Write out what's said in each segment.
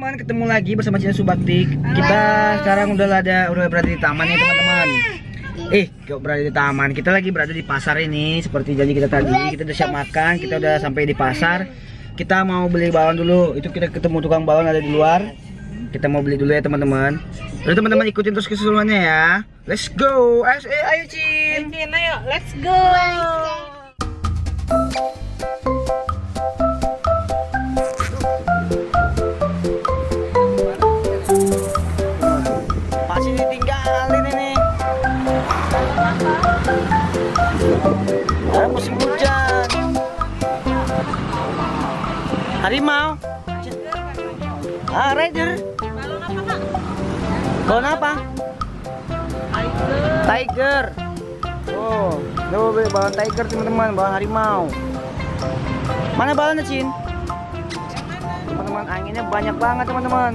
teman-teman, ketemu lagi bersama Cinta Subakti. Kita sekarang udah berada di taman nih teman-teman. Kok berada di taman? Kita lagi berada di pasar ini. Seperti janji kita tadi, kita udah siap makan. Kita udah sampai di pasar. Kita mau beli balon dulu. Itu kita ketemu tukang balon ada di luar. Kita mau beli dulu ya teman-teman. Jadi teman-teman ikutin terus keseruannya ya. Let's go. Ayo Cin. Ayo, let's go. Masih ditinggalin ini. Ada musim hujan. Harimau. Rider. Balon apa? Tiger. Oh, tuh beli balon tiger teman-teman, balon harimau. Mana balonnya Cin? Teman-teman, anginnya banyak banget teman-teman.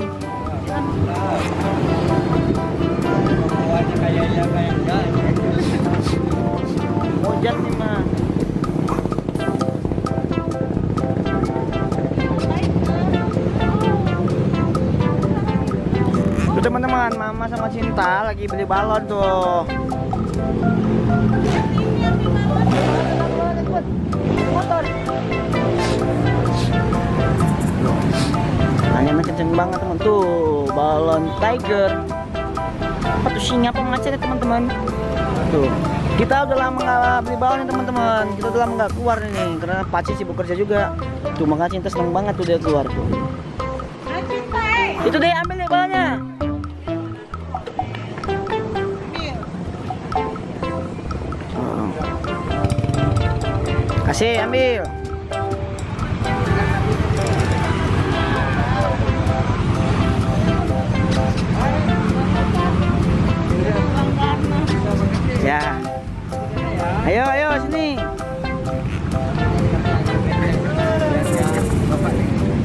Hujan nih mah. Tuh teman-teman, Mama sama Cinta lagi beli balon tuh. Motor. Anginnya kenceng banget teman tuh, balon tiger. Apa tuh singa apa macan ya teman-teman? Tuh, kita udah lama nggak beli balon ya teman-teman. Kita udah lama nggak keluar nih karena Paci sibuk kerja juga. Tuh makanya Cinta seneng banget tuh dia keluar tuh. Itu deh, ambil deh balonnya. Kasih, ambil. Ya. Ayo sini.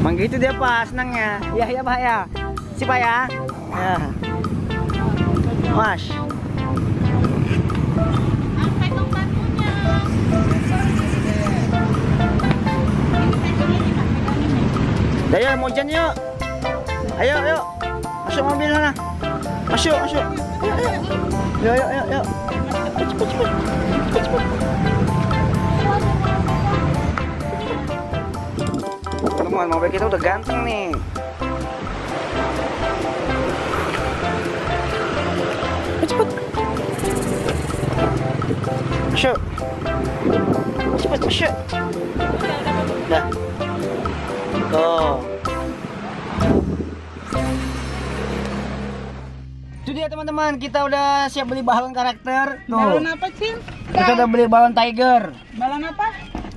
Mang gitu dia Pak, senangnya. Ya Pak ya. Si Pak ya. Ya. Mas. Ayo mau hujan yuk. Ayo. Masuk mobil sana. Masuk. Ayo. Cepet. Teman, mobil kita udah ganteng nih. Cepet. Masuk. Cepet. Dah. Tuh. Itu dia teman-teman, kita udah siap beli balon karakter. Tuh. Balon apa, Cin? Kita udah beli balon tiger. Balon apa?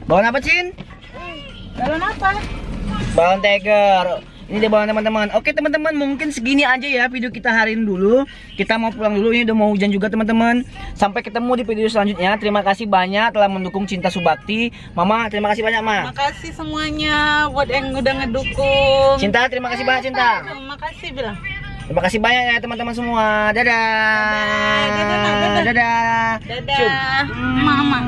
Balon apa, Cin? Balon apa? Balon tiger. Ini dia balon teman-teman. Oke teman-teman, mungkin segini aja ya video kita hari ini dulu. Kita mau pulang dulu, ini udah mau hujan juga teman-teman. Sampai ketemu di video selanjutnya. Terima kasih banyak telah mendukung Cinta Subakti. Mama, terima kasih banyak, Ma. Terima kasih semuanya buat yang udah ngedukung. Cinta, terima kasih banyak Cinta. Terima kasih bilang. Terima kasih banyak ya teman-teman semua. Dadah. Dadah. Dadah. Dadah. Mama.